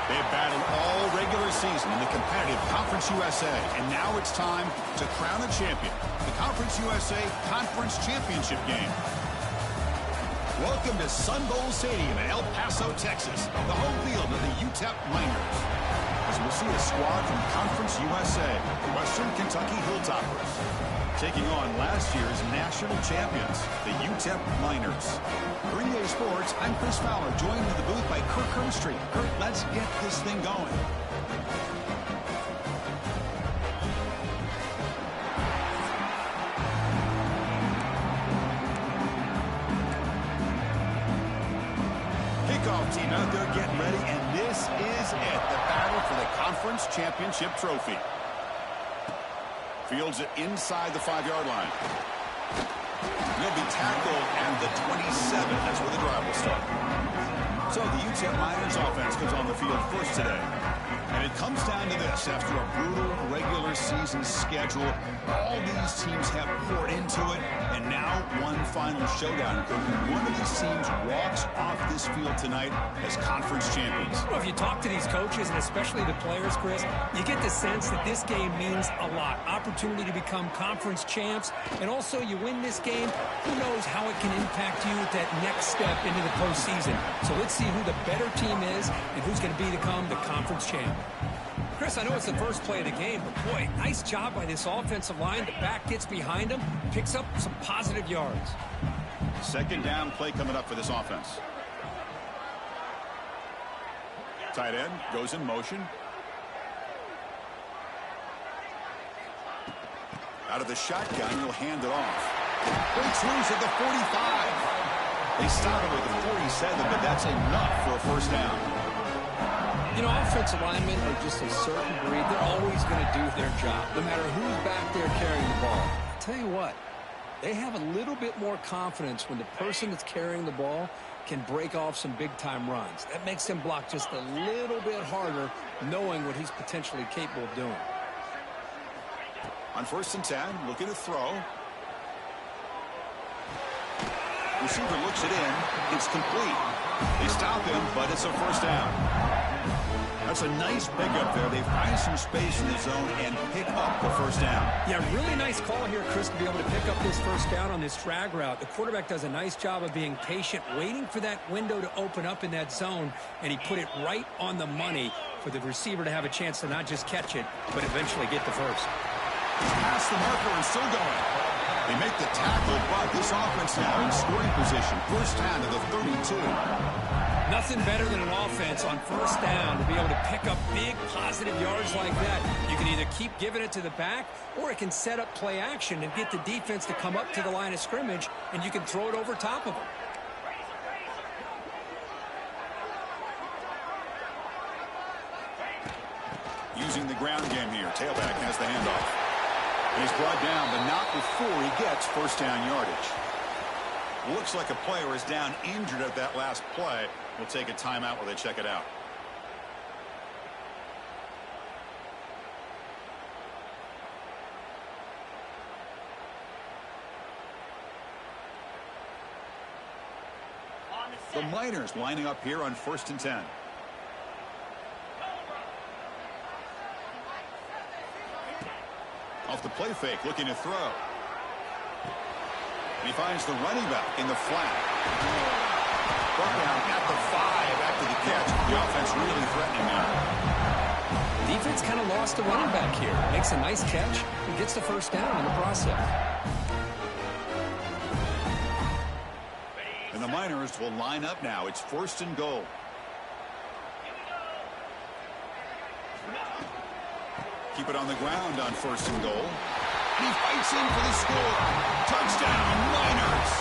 They've battled all regular season in the competitive Conference USA, and now it's time to crown a champion. The Conference USA Conference Championship game. Welcome to Sun Bowl Stadium in El Paso, Texas, the home field of the Utep Miners. As we'll see a squad from Conference USA, the Western Kentucky Hilltoppers, taking on last year's national champions, the Utep Miners. For EA Sports, I'm Chris Fowler, joined in the booth by Kirk Hermstreet. Kirk, let's get this thing going. Kickoff team out there getting ready, and this is it, the battle for the conference championship trophy. Fields it inside the 5-yard line. He'll be tackled at the 27. That's where the drive will start. So the Utep Miners offense comes on the field first today. And it comes down to this. After a brutal regular season schedule, all these teams have poured into it. And now one final showdown. One of these teams walks off this field tonight as conference champions. Well, if you talk to these coaches, and especially the players, Chris, you get the sense that this game means a lot. Opportunity to become conference champs. And also, you win this game, who knows how it can impact you at that next step into the postseason. So let's see who the better team is and who's going to become the conference champ. Chris, I know it's the first play of the game, but boy, nice job by this offensive line. The back gets behind him, picks up some positive yards. Second down play coming up for this offense. Tight end goes in motion. Out of the shotgun, he'll hand it off. Breaks loose at the 45. They stop him at the 47, but that's enough for a first down. You know, offensive linemen are just a certain breed. They're always going to do their job, no matter who's back there carrying the ball. I'll tell you what, they have a little bit more confidence when the person that's carrying the ball can break off some big-time runs. That makes them block just a little bit harder, knowing what he's potentially capable of doing. On 1st and 10, looking to throw. Receiver looks it in. It's complete. They stop him, but it's a first down. That's a nice pickup there. They find some space in the zone and pick up the first down. Yeah, really nice call here, Chris, to be able to pick up this first down on this drag route. The quarterback does a nice job of being patient, waiting for that window to open up in that zone, and he put it right on the money for the receiver to have a chance to not just catch it, but eventually get the first. Past the marker and still going. They make the tackle, but this offense now in scoring position. First down to the 32. Nothing better than an offense on first down to be able to pick up big positive yards like that. You can either keep giving it to the back, or it can set up play action and get the defense to come up to the line of scrimmage, and you can throw it over top of them. Using the ground game here. Tailback has the handoff. And he's brought down, but not before he gets first down yardage. Looks like a player is down injured at that last play. We'll take a timeout while they check it out. The Miners lining up here on 1st and 10. Off the play fake, looking to throw. And he finds the running back in the flat. Brought down at the 5 after the catch. The offense really threatening now. Defense kind of lost the running back here. Makes a nice catch and gets the first down in the process. And the Miners will line up now. It's 1st and goal. Keep it on the ground on 1st and goal. And he fights in for the score. Touchdown, Miners.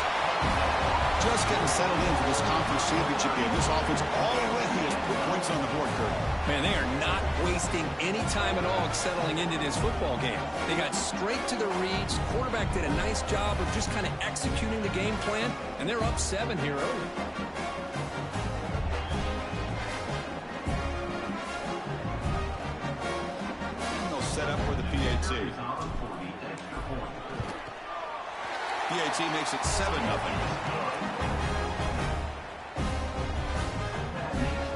Just getting settled in for this conference championship game. This offense already has put points on the board, Kurt. Man, they are not wasting any time at all settling into this football game. They got straight to the reads. Quarterback did a nice job of just kind of executing the game plan, and they're up 7 here early. Set up for the PAT. PAT makes it 7-0.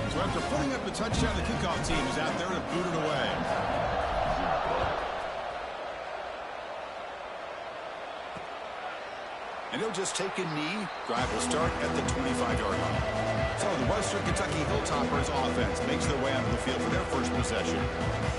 So After putting up the touchdown, the kickoff team is out there to boot it away. And he'll just take a knee. Drive will start at the 25-yard line. So the Western Kentucky Hilltoppers offense makes their way onto the field for their first possession.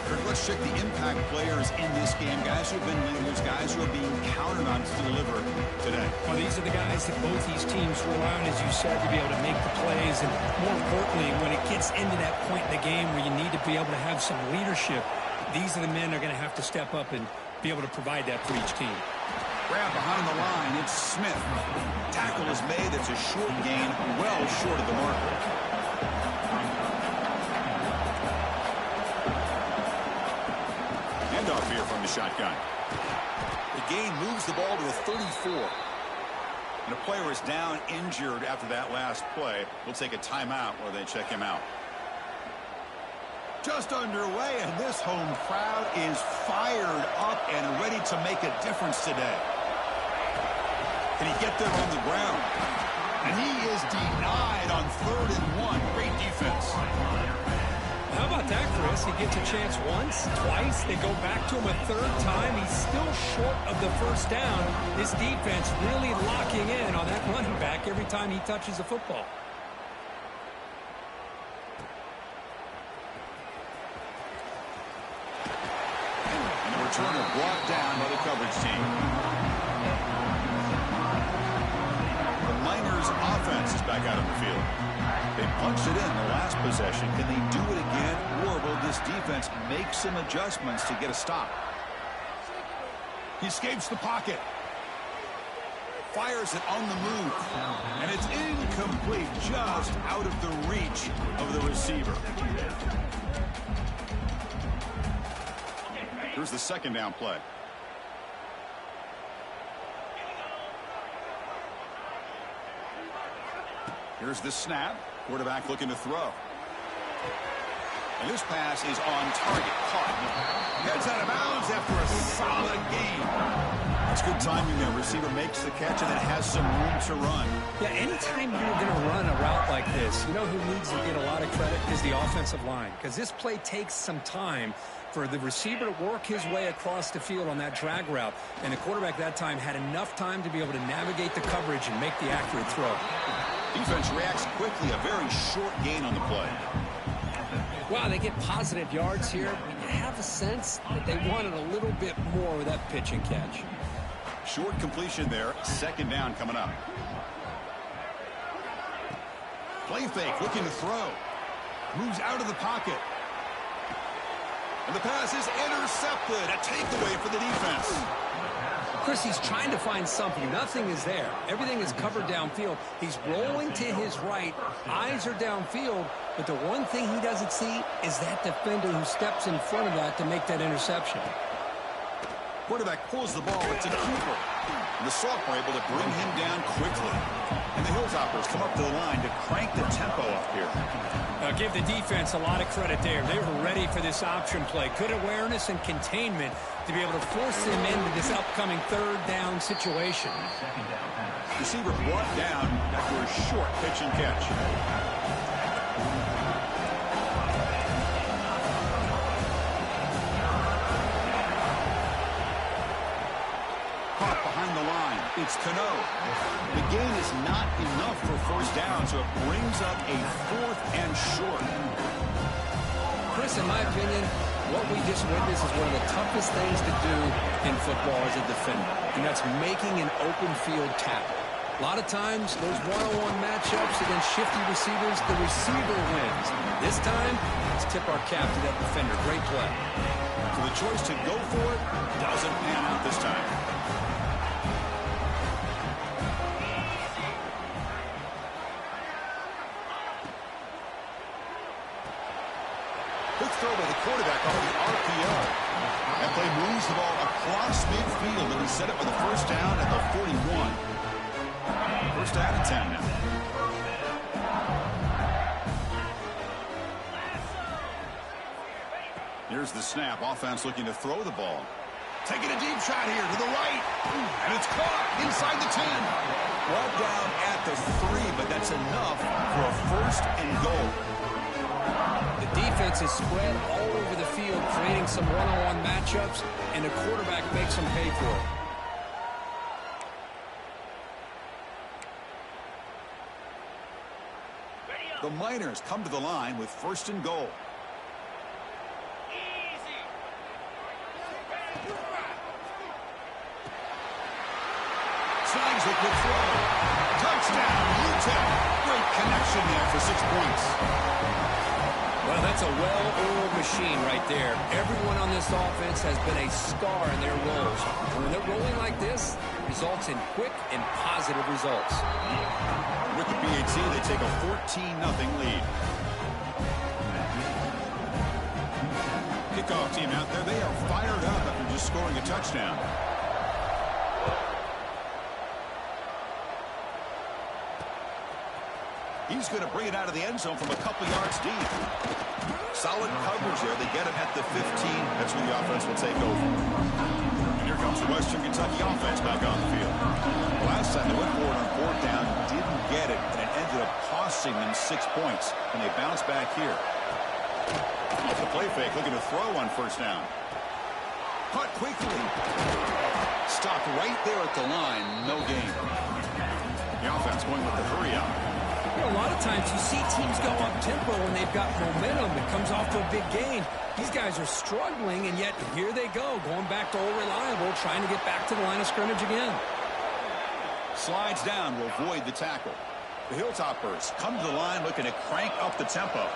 Kirk, let's check the impact players in this game. Guys who have been leaders, guys who are being counted on to deliver today. Well, these are the guys that both these teams rely on, as you said, to be able to make the plays. And more importantly, when it gets into that point in the game where you need to be able to have some leadership, these are the men that are going to have to step up and be able to provide that for each team. Grab behind the line, it's Smith. Tackle is made, it's a short gain, well short of the marker. Handoff here from the shotgun. The gain moves the ball to the 34. And a player is down injured after that last play. We'll take a timeout while they check him out. Just underway, and this home crowd is fired up and ready to make a difference today. Can he get there on the ground? And he is denied on 3rd and 1. Great defense. How about that, Chris? He gets a chance once, twice. They go back to him a 3rd time. He's still short of the first down. This defense really locking in on that running back every time he touches the football. And the returner brought down by the coverage team. Offense is back out on the field. They punched it in the last possession. Can they do it again, or will this defense make some adjustments to get a stop? He escapes the pocket. Fires it on the move. And it's incomplete, just out of the reach of the receiver. Here's the 2nd down play. Here's the snap. Quarterback looking to throw. And this pass is on target. Caught. Heads out of bounds after a solid gain. That's good timing there. Receiver makes the catch and then has some room to run. Yeah, anytime you're going to run a route like this, you know who needs to get a lot of credit is the offensive line. Because this play takes some time for the receiver to work his way across the field on that drag route. And the quarterback that time had enough time to be able to navigate the coverage and make the accurate throw. Defense reacts quickly. A very short gain on the play. Wow, they get positive yards here. You have a sense that they wanted a little bit more with that pitch and catch. Short completion there. 2nd down coming up. Play fake, looking to throw. Moves out of the pocket. And the pass is intercepted. A takeaway for the defense. Chris, he's trying to find something. Nothing is there. Everything is covered downfield. He's rolling to his right. Eyes are downfield. But the one thing he doesn't see is that defender who steps in front of that to make that interception. Quarterback pulls the ball. It's a keeper. And the sophomore able to bring him down quickly. And the Hilltoppers come up to the line to crank the tempo up here. Give the defense a lot of credit there. They were ready for this option play. Good awareness and containment to be able to force them into this upcoming 3rd down situation. Receiver brought down after a short pitch and catch. Caught behind the line. It's Cano. The gain is not enough for 1st down, so it brings up a 4th and short. Chris, in my opinion, what we just witnessed is one of the toughest things to do in football as a defender, and that's making an open field tackle. A lot of times, those one-on-one matchups against shifty receivers, the receiver wins. This time, let's tip our cap to that defender. Great play. So the choice to go for it doesn't pan out this time. Quick throw by the quarterback on the RPO. That play moves the ball across midfield, and he set it for the 1st down at the 41. 1st down and 10 now. Here's the snap. Offense looking to throw the ball. Taking a deep shot here to the right. And it's caught inside the 10. Brought down at the 3, but that's enough for a 1st and goal. Defense is spread all over the field, creating some one-on-one matchups, and the quarterback makes them pay for it. The Miners come to the line with 1st and goal. Slides with the throw. Touchdown, Utep. Great connection there for 6 points. Well, that's a well-oiled machine right there. Everyone on this offense has been a star in their roles. And when they're rolling like this, results in quick and positive results. With the BAT, they take a 14-0 lead. Kickoff team out there, they are fired up after just scoring a touchdown. He's going to bring it out of the end zone from a couple yards deep. Solid coverage there. They get him at the 15. That's where the offense will take over. And here comes the Western Kentucky offense back on the field. Last time they went forward on 4th down, didn't get it, and it ended up costing them 6 points. And they bounce back here. Off the play fake, looking to throw on 1st down. Caught quickly. Stopped right there at the line. No gain. The offense going with the hurry out. You know, a lot of times you see teams go up-tempo when they've got momentum that comes off to a big gain. These guys are struggling, and yet here they go, going back to old reliable, trying to get back to the line of scrimmage again. Slides down will void the tackle. The Hilltoppers come to the line looking to crank up the tempo.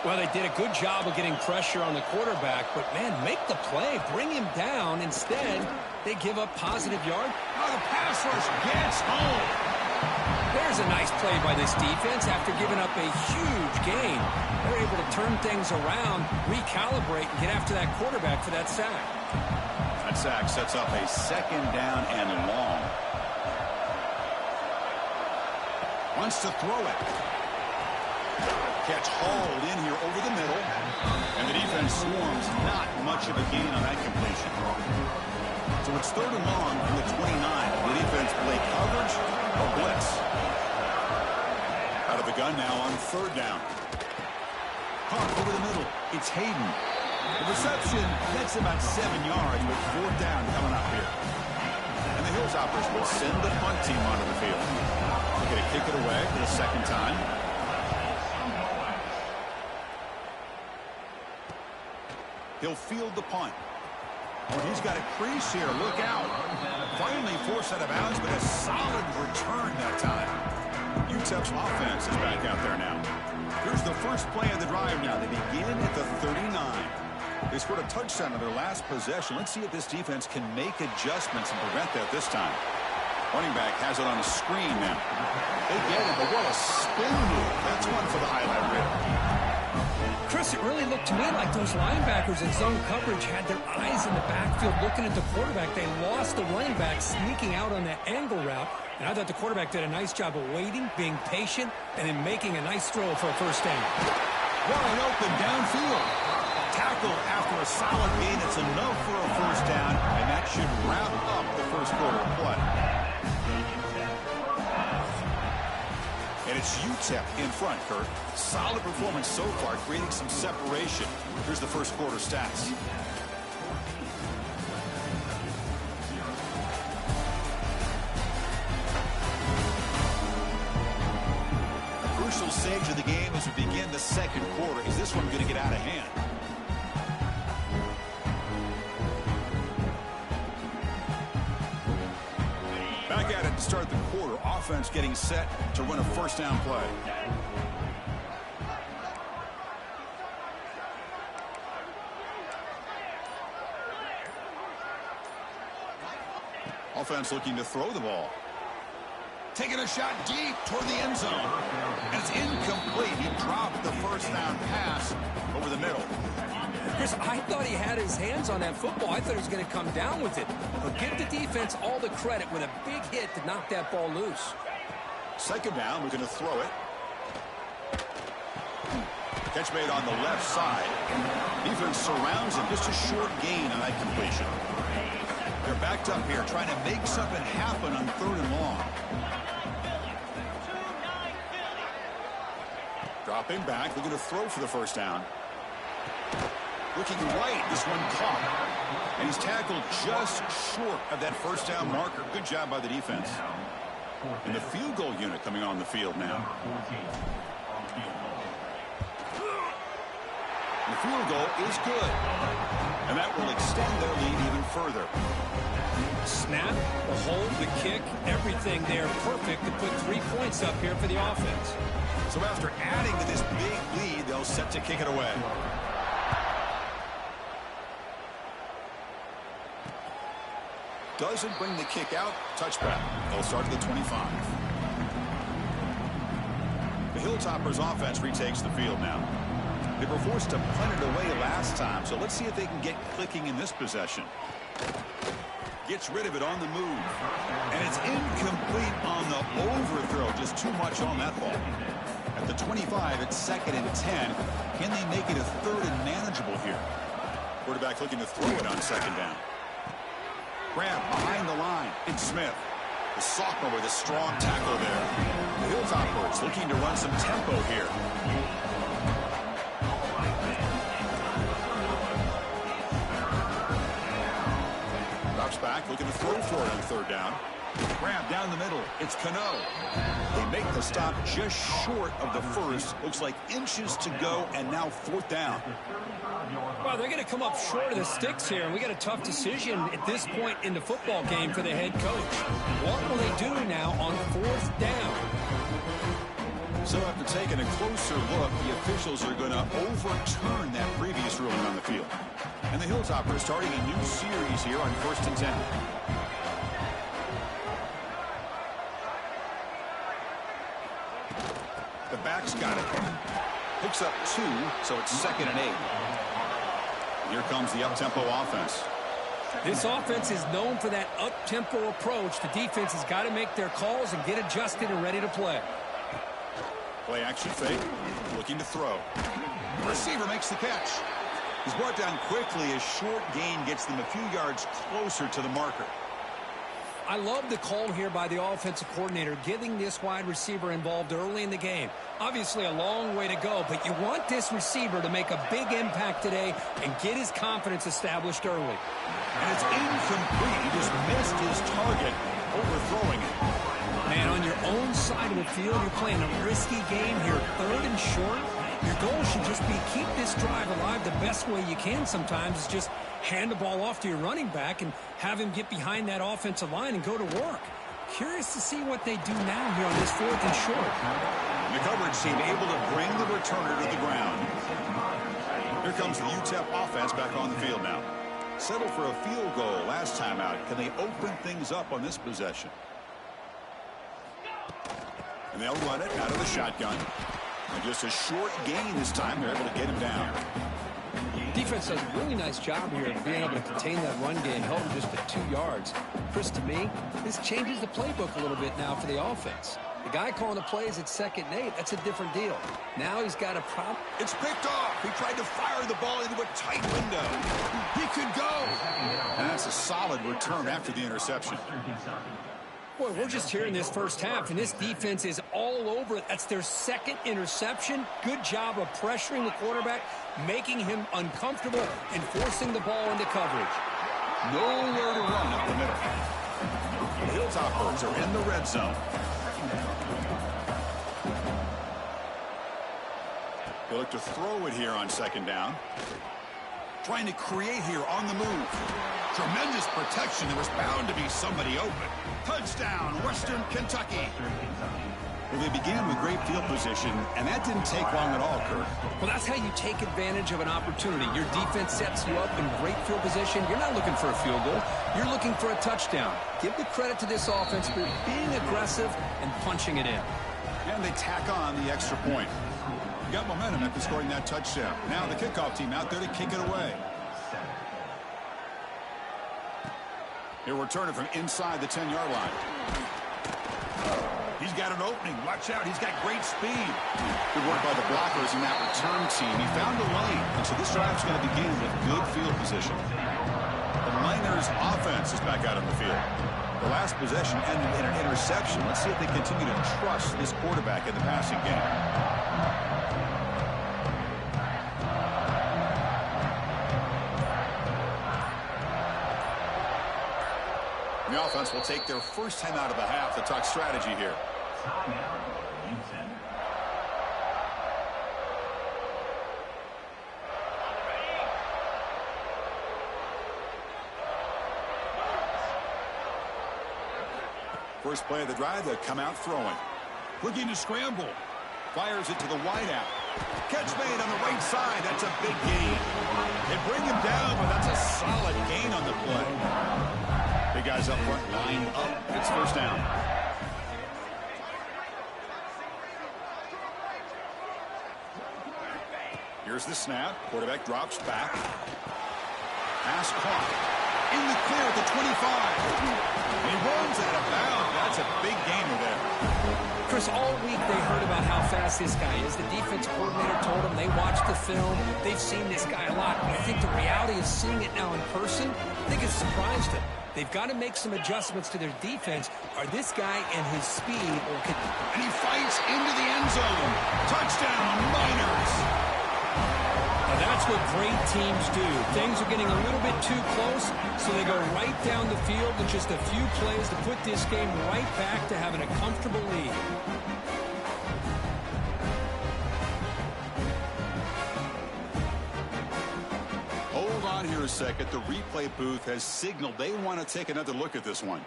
Well, they did a good job of getting pressure on the quarterback, but, man, make the play, bring him down. Instead, they give up positive yard. Oh, the pass rush gets home. There's a nice play by this defense after giving up a huge gain. They're able to turn things around, recalibrate, and get after that quarterback for that sack. That sack sets up a 2nd down and long. Wants to throw it. Catch hauled in here over the middle. And the defense swarms. Not much of a gain on that completion. So it's 3rd and long from the 29. The defense play coverage or blitz. Out of the gun now on 3rd down. Caught over the middle. It's Hayden. The reception, that's about 7 yards with 4th down coming up here. And the Hilltoppers will send the punt team onto the field. They're going to kick it away for the 2nd time. He'll field the punt. Oh, he's got a crease here. Look out. Finally forced out of bounds, but a solid return that time. Utep's offense is back out there now. Here's the first play of the drive now. They begin at the 39. They scored a touchdown on their last possession. Let's see if this defense can make adjustments and prevent that this time. Running back has it on a screen now. They get it, but what a spin move. That's one for the highlight reel. Chris, it really looked to me like those linebackers in zone coverage had their eyes in the backfield looking at the quarterback. They lost the running back sneaking out on that angle route. And I thought the quarterback did a nice job of waiting, being patient, and then making a nice throw for a 1st down. Wide open downfield. Tackle after a solid gain. It's enough for a 1st down, and that should wrap up the 1st quarter of play. And it's Utep in front, Kurt. Solid performance so far, creating some separation. Here's the 1st quarter stats. A crucial stage of the game as we begin the 2nd quarter. Is this one going to get out of hand? Back at it to start the quarter. Offense getting set to run a 1st down play. Offense looking to throw the ball. Taking a shot deep toward the end zone. And it's incomplete. He dropped the 1st down pass over the middle. Chris, I thought he had his hands on that football. I thought he was going to come down with it. But give the defense all the credit with a big hit to knock that ball loose. 2nd down, we're going to throw it. Catch made on the left side. Defense surrounds him. Just a short gain on that completion. They're backed up here trying to make something happen on 3rd and long. Dropping back, looking to throw for the 1st down. Looking right, this one caught. And he's tackled just short of that first down marker. Good job by the defense. And the field goal unit coming on the field now. The field goal is good. And that will extend their lead even further. Snap, the hold, the kick, everything there perfect to put 3 points up here for the offense. So after adding to this big lead, they'll set to kick it away. Doesn't bring the kick out. Touchback. They'll start at the 25. The Hilltoppers offense retakes the field now. They were forced to punt it away last time, so let's see if they can get clicking in this possession. Gets rid of it on the move. And it's incomplete on the overthrow. Just too much on that ball. At the 25, it's 2nd and 10. Can they make it a 3rd and manageable here? Quarterback looking to throw it on 2nd down. Grab behind the line. It's Smith. The sophomore with a strong tackle there. The Hilltoppers looking to run some tempo here. Drops back, looking to throw for it on 3rd down. Grab down the middle. It's Cano. They make the stop just short of the first. Looks like inches to go, and now 4th down. Well, they're going to come up short of the sticks here, and we got a tough decision at this point in the football game for the head coach. What will they do now on 4th down? So after taking a closer look, the officials are going to overturn that previous ruling on the field. And the Hilltoppers starting a new series here on 1st and 10. The back's got it. Picks up 2, so it's 2nd and 8. Here comes the up-tempo offense. This offense is known for that up-tempo approach. The defense has got to make their calls and get adjusted and ready to play. Play action fake. Looking to throw. The receiver makes the catch. He's brought down quickly. A short gain gets them a few yards closer to the marker. I love the call here by the offensive coordinator, getting this wide receiver involved early in the game. Obviously a long way to go, but you want this receiver to make a big impact today and get his confidence established early. And it's incomplete. He just missed his target, overthrowing it. Man, on your own side of the field, you're playing a risky game here, 3rd and short. Your goal should just be keep this drive alive the best way you can sometimes. Is just hand the ball off to your running back and have him get behind that offensive line and go to work. Curious to see what they do now here on this 4th and short. The coverage team able to bring the returner to the ground. Here comes the Utep offense back on the field now. Settled for a field goal last time out. Can they open things up on this possession? And they'll run it out of the shotgun. And just a short gain this time. They're able to get him down. Defense does a really nice job here of being able to contain that run game, held him just at 2 yards. Chris, to me, this changes the playbook a little bit now for the offense. The guy calling the plays at 2nd and 8, that's a different deal. Now he's got a problem. It's picked off. He tried to fire the ball into a tight window. He could go. And that's a solid return after the interception. Boy, we're just here in this first half, and this defense is all over it. That's their 2nd interception. Good job of pressuring the quarterback, making him uncomfortable, and forcing the ball into coverage. Nowhere to run up the middle. The Hilltoppers are in the red zone. They look to throw it here on 2nd down. Trying to create here on the move. Tremendous protection. There was bound to be somebody open. Touchdown, Western Kentucky. Well, they began with great field position, and that didn't take long at all, Kirk. Well, that's how you take advantage of an opportunity. Your defense sets you up in great field position. You're not looking for a field goal. You're looking for a touchdown. Give the credit to this offense for being aggressive and punching it in. And they tack on the extra point. Got momentum after scoring that touchdown. Now the kickoff team out there to kick it away. He'll return it from inside the 10-yard line. He's got an opening. Watch out. He's got great speed. Good work by the blockers in that return team. He found a lane. And so this drive's going to begin with good field position. The Miners offense is back out on the field. The last possession ended in an interception. Let's see if they continue to trust this quarterback in the passing game. The offense will take their first time out of the half to talk strategy here. First play of the drive, they come out throwing. Looking to scramble. Fires it to the wideout. Catch made on the right side. That's a big gain. They bring him down, but that's a solid gain on the play. Big guys up front, lined up. It's first down. Here's the snap. Quarterback drops back. Pass caught. In the clear at the 25. And he runs out of bounds. That's a big gainer there. Chris, all week they heard about how fast this guy is. The defense coordinator told them they watched the film. They've seen this guy a lot. But I think the reality of seeing it now in person, I think it's surprised them. They've got to make some adjustments to their defense. Are this guy and his speed or can... And he fights into the end zone. Touchdown, Miners. Now that's what great teams do. Things are getting a little bit too close, so they go right down the field with just a few plays to put this game right back to having a comfortable lead. Hold on here a second. The replay booth has signaled they want to take another look at this one.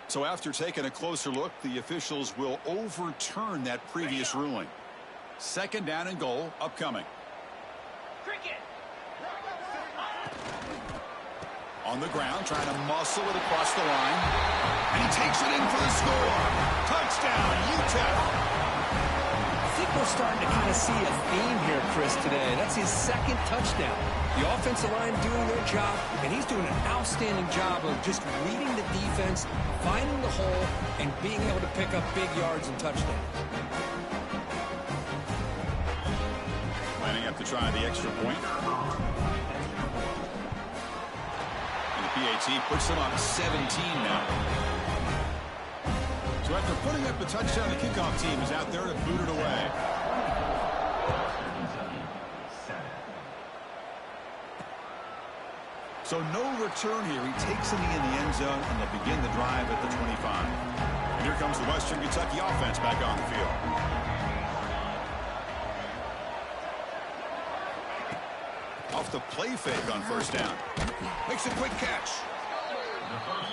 So after taking a closer look, the officials will overturn that previous ruling. Second down and goal upcoming. On the ground, trying to muscle it across the line. And he takes it in for the score. Touchdown, Utep. I think we're starting to kind of see a theme here, Chris, today. That's his second touchdown. The offensive line doing their job, and he's doing an outstanding job of just reading the defense, finding the hole, and being able to pick up big yards and touchdowns. Lining up to try the extra point. And the PAT puts them on 17 now. So after putting up the touchdown, the kickoff team is out there to boot it away. So no return here. He takes it in the end zone, and they'll begin the drive at the 25. And here comes the Western Kentucky offense back on the field. Off the play fake on first down. Makes a quick catch.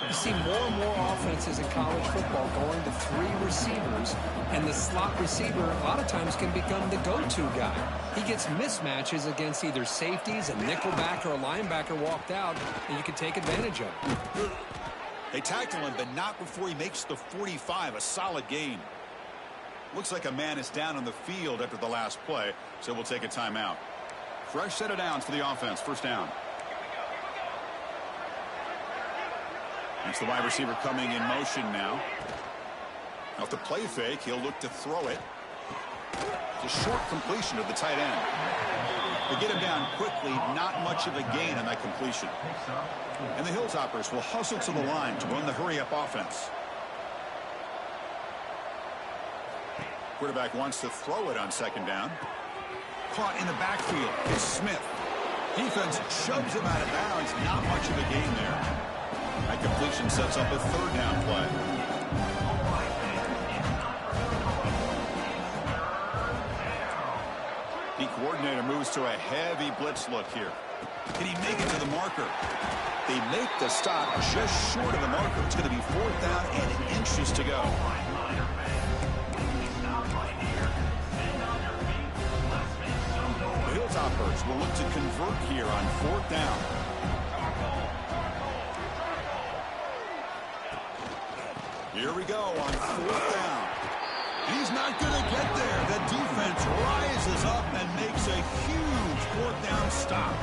You see more and more offenses in college football going to three receivers, and the slot receiver a lot of times can become the go-to guy. He gets mismatches against either safeties, a nickelback, or a linebacker walked out, and you can take advantage of it. They tackle him, but not before he makes the 45, a solid gain. Looks like a man is down on the field after the last play, so we'll take a timeout. Fresh set of downs for the offense, first down. It's the wide receiver coming in motion now. Off the play fake, he'll look to throw it. It's a short completion to the tight end. They get him down quickly, not much of a gain on that completion. And the Hilltoppers will hustle to the line to run the hurry-up offense. Quarterback wants to throw it on second down. Caught in the backfield. It's Smith. Defense shoves him out of bounds. Not much of a gain there. That completion sets up a third down play. The coordinator moves to a heavy blitz look here. Can he make it to the marker? They make the stop just short of the marker. It's going to be fourth down and inches to go. The Hilltoppers will look to convert here on fourth down. Here we go on fourth down. He's not going to get there. The defense rises up and makes a huge fourth down stop.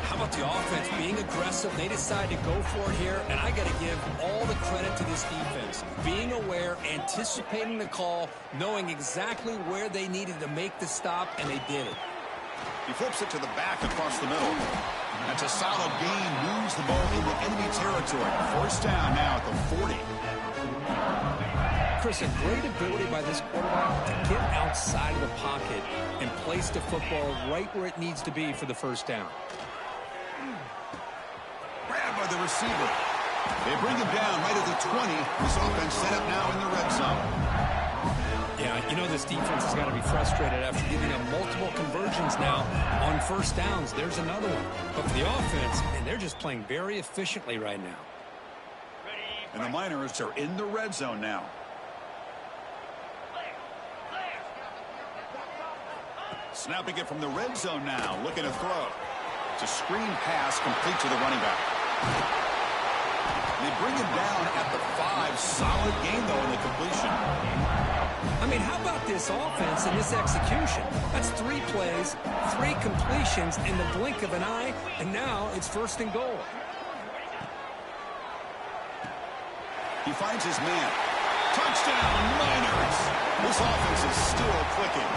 How about the offense being aggressive? They decide to go for it here, and I got to give all the credit to this defense. Being aware, anticipating the call, knowing exactly where they needed to make the stop, and they did it. He flips it to the back across the middle. That's a solid gain. Moves the ball into enemy territory. First down now at the 40. Chris, a great ability by this quarterback to get outside of the pocket and place the football right where it needs to be for the first down. Grab by the receiver. They bring him down right at the 20. This offense set up now in the red zone. Yeah, you know this defense has got to be frustrated after giving them multiple conversions now on first downs. There's another one. But for the offense, and they're just playing very efficiently right now. And the Miners are in the red zone now. Snapping it from the red zone now. Looking to throw. It's a screen pass complete to the running back. They bring him down at the 5. Solid gain, though, in the completion. I mean, how about this offense and this execution? That's 3 plays, 3 completions in the blink of an eye, and now it's first and goal. He finds his man. Touchdown, Miners! This offense is still clicking.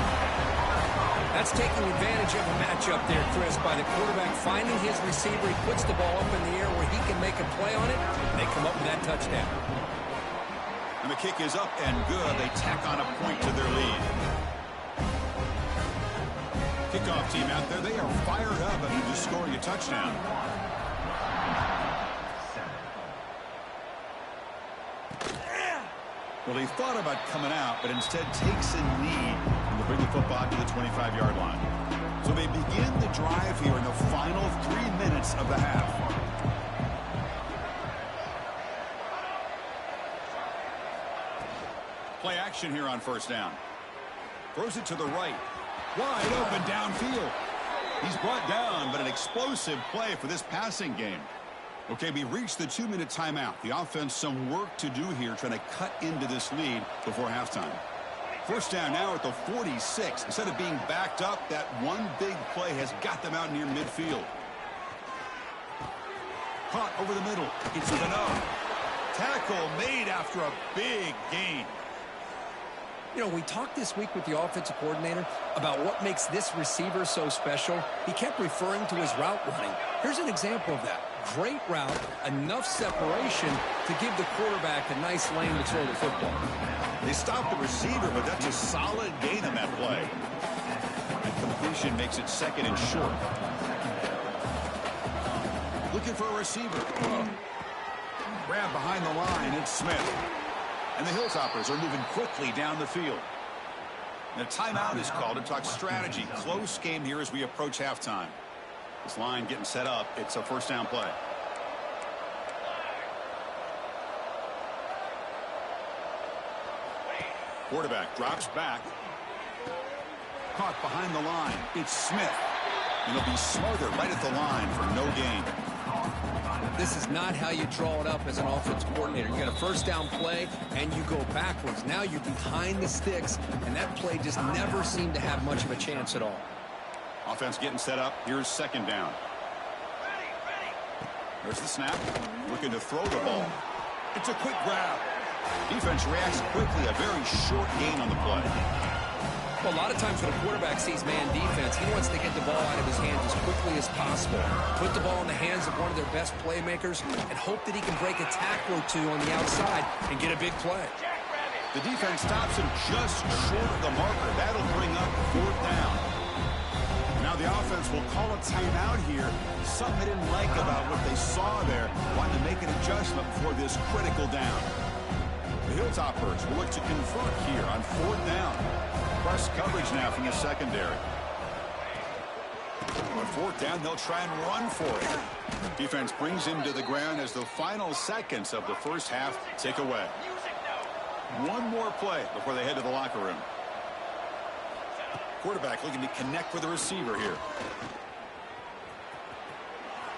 That's taking advantage of a matchup there, Chris, by the quarterback finding his receiver. He puts the ball up in the air where he can make a play on it, and they come up with that touchdown. And the kick is up and good. They tack on a point to their lead. Kickoff team out there, they are fired up after just scoring a touchdown. Well, he thought about coming out, but instead takes a knee and they bring the football to the 25-yard line. So they begin the drive here in the final 3 minutes of the half. Play action here on first down. Throws it to the right. Wide open downfield. He's brought down, but an explosive play for this passing game. Okay, we reached the 2-minute timeout. The offense some work to do here, trying to cut into this lead before halftime. First down now at the 46. Instead of being backed up, that one big play has got them out near midfield. Caught over the middle. It's enough. Tackle made after a big gain. You know, we talked this week with the offensive coordinator about what makes this receiver so special. He kept referring to his route running. Here's an example of that. Great route, enough separation to give the quarterback a nice lane to throw the football. They stopped the receiver, but that's a solid gain on that play. And completion makes it second and short. Looking for a receiver. Grab behind the line, it's Smith. And the Hilltoppers are moving quickly down the field. And a timeout is called to talk strategy. Close game here as we approach halftime. This line getting set up. It's a first down play. Quarterback drops back. Caught behind the line. It's Smith. And he'll be smothered right at the line for no gain. This is not how you draw it up as an offensive coordinator. You got a first down play, and you go backwards. Now you're behind the sticks, and that play just never seemed to have much of a chance at all. Offense getting set up. Here's second down. There's the snap. Looking to throw the ball. It's a quick grab. Defense reacts quickly. A very short gain on the play. Well, a lot of times when a quarterback sees man defense, he wants to get the ball out of his hands as quickly as possible. Put the ball in the hands of one of their best playmakers and hope that he can break a tackle or two on the outside and get a big play. The defense stops him just short of the marker. That'll bring up fourth down. Now the offense will call a timeout here. Something they didn't like about what they saw there. Wanting to make an adjustment for this critical down. The Hilltoppers will look to convert here on fourth down. Press coverage now from the secondary. On fourth down, they'll try and run for it. Defense brings him to the ground as the final seconds of the first half tick away. One more play before they head to the locker room. Quarterback looking to connect with the receiver here.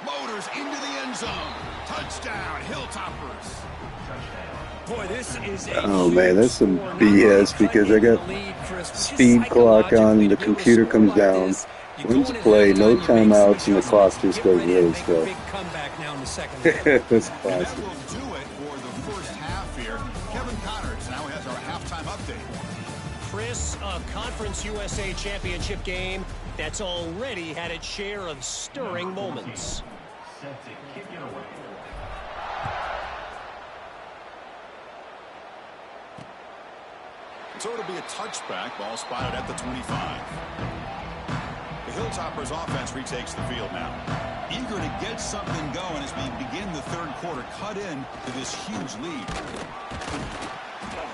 Motors into the end zone. Touchdown, Hilltoppers. Boy, this is oh man, that's some BS because I got speed clock on, the computer comes down, wins the play, no timeouts, and the clock just goes really slow. That's classic. That will do it for the first half here. Kevin Connors now has our halftime update. Chris, a Conference USA championship game that's already had its share of stirring moments. So it'll be a touchback. Ball spotted at the 25. The Hilltoppers offense retakes the field now. Eager to get something going as we begin the third quarter. Cut in to this huge lead.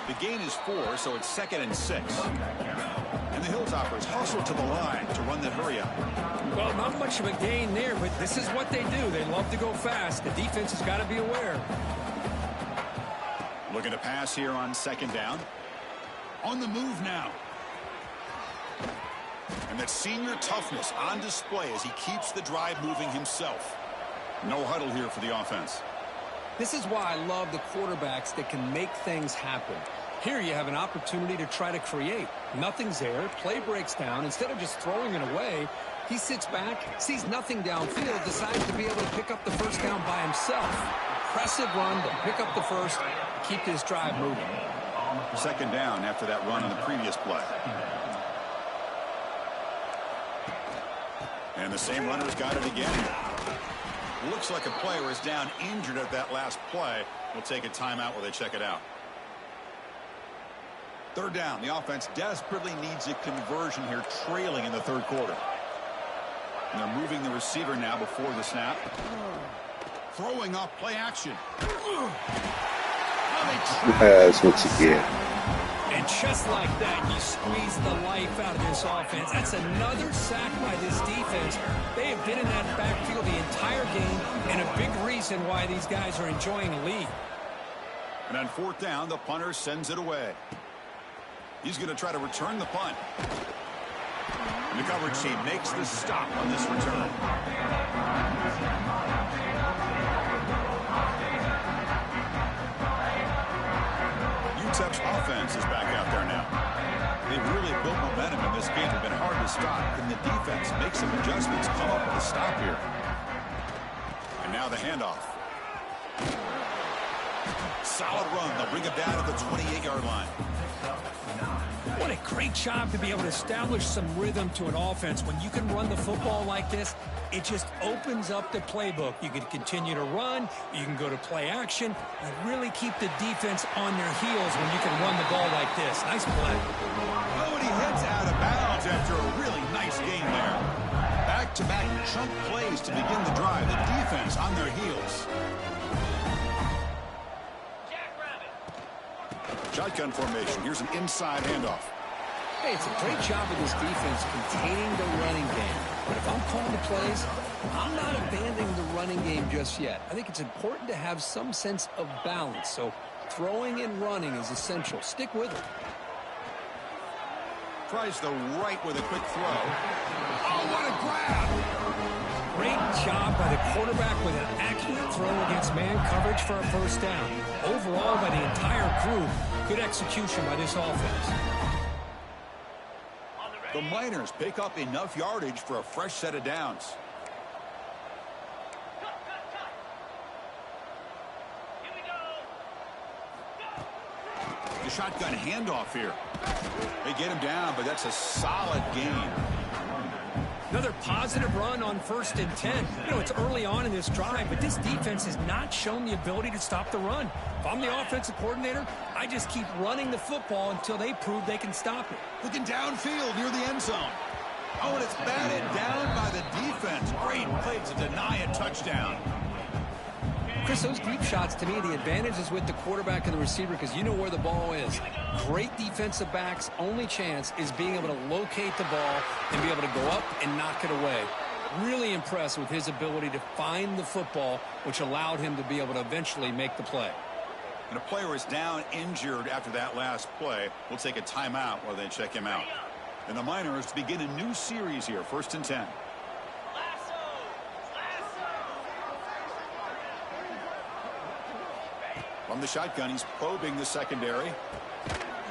The gain is 4, so it's 2nd and 6. And the Hilltoppers hustle to the line to run the hurry up. Well, not much of a gain there, but this is what they do. They love to go fast. The defense has got to be aware. Looking to pass here on 2nd down. On the move now. And that senior toughness on display as he keeps the drive moving himself. No huddle here for the offense. This is why I love the quarterbacks that can make things happen. Here you have an opportunity to try to create. Nothing's there. Play breaks down. Instead of just throwing it away, he sits back, sees nothing downfield, decides to be able to pick up the first down by himself. Impressive run to pick up the first, keep this drive moving. 2nd down after that run on the previous play. And the same runner's got it again. Looks like a player is down injured at that last play. We'll take a timeout while they check it out. 3rd down. The offense desperately needs a conversion here, trailing in the 3rd quarter. And they're moving the receiver now before the snap. Throwing off play action. That's what you get. And just like that, you squeeze the life out of this offense. That's another sack by this defense. They have been in that backfield the entire game, and a big reason why these guys are enjoying a lead. And on 4th down, the punter sends it away. He's going to try to return the punt. And the coverage team makes the stop on this return. Utep's offense is back out there now. They've really built momentum in this game. It's been hard to stop. Can the defense make some adjustments, come up with a stop here? And now the handoff. Solid run. They'll bring it down to the 28-yard line. What a great job to be able to establish some rhythm to an offense. When you can run the football like this, it just opens up the playbook. You can continue to run. You can go to play action. You really keep the defense on their heels when you can run the ball like this. Nice play. Oh, and he heads out of bounds after a really nice game there. Back-to-back chunk plays to begin the drive. The defense on their heels. Shotgun formation. Here's an inside handoff. Hey, it's a great job of this defense containing the running game. But if I'm calling the plays, I'm not abandoning the running game just yet. I think it's important to have some sense of balance. So throwing and running is essential. Stick with it. Tries the right with a quick throw. Oh, what a grab! Great job by the quarterback with an accurate throw against man coverage for a first down. Overall, by the entire group, good execution by this offense. The Miners pick up enough yardage for a fresh set of downs. The shotgun handoff here. They get him down, but that's a solid gain. Another positive run on 1st and 10. You know, it's early on in this drive, but this defense has not shown the ability to stop the run. If I'm the offensive coordinator, I just keep running the football until they prove they can stop it. Looking downfield near the end zone. Oh, and it's batted down by the defense. Great play to deny a touchdown. Chris, those deep shots, to me, the advantage is with the quarterback and the receiver because you know where the ball is. Great defensive backs' only chance is being able to locate the ball and be able to go up and knock it away. Really impressed with his ability to find the football, which allowed him to be able to eventually make the play. And a player is down injured after that last play. We'll take a timeout while they check him out. And the Miners begin a new series here, 1st and 10. From the shotgun, he's probing the secondary.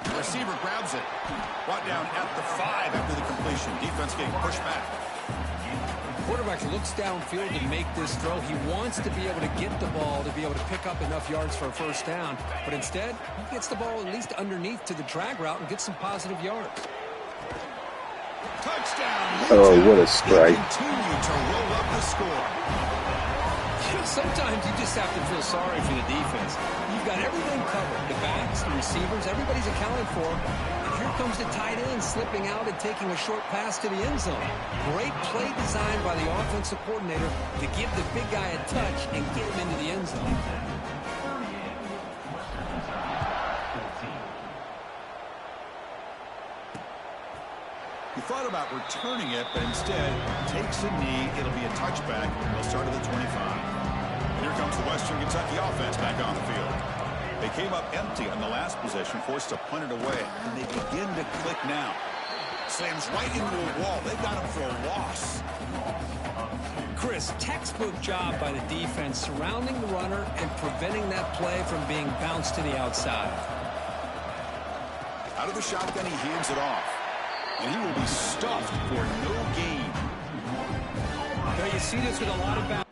The receiver grabs it. Brought down at the 5 after the completion. Defense getting pushed back. Quarterback looks downfield to make this throw. He wants to be able to get the ball to be able to pick up enough yards for a first down. But instead, he gets the ball at least underneath to the drag route and gets some positive yards. Touchdown! Touchdown. Oh, what a strike. Continue to roll up the score. Sometimes you just have to feel sorry for the defense. You've got everything covered. The backs, the receivers, everybody's accounted for. And here comes the tight end slipping out and taking a short pass to the end zone. Great play design by the offensive coordinator to give the big guy a touch and get him into the end zone. He thought about returning it, but instead takes a knee. It'll be a touchback. They'll start at the 25. Here comes the Western Kentucky offense back on the field. They came up empty on the last possession, forced to punt it away, and they begin to click now. Slams right into a wall. They've got him for a loss. Chris, textbook job by the defense surrounding the runner and preventing that play from being bounced to the outside. Out of the shotgun, he hands it off. And he will be stuffed for no gain. Now you see this with a lot of backs.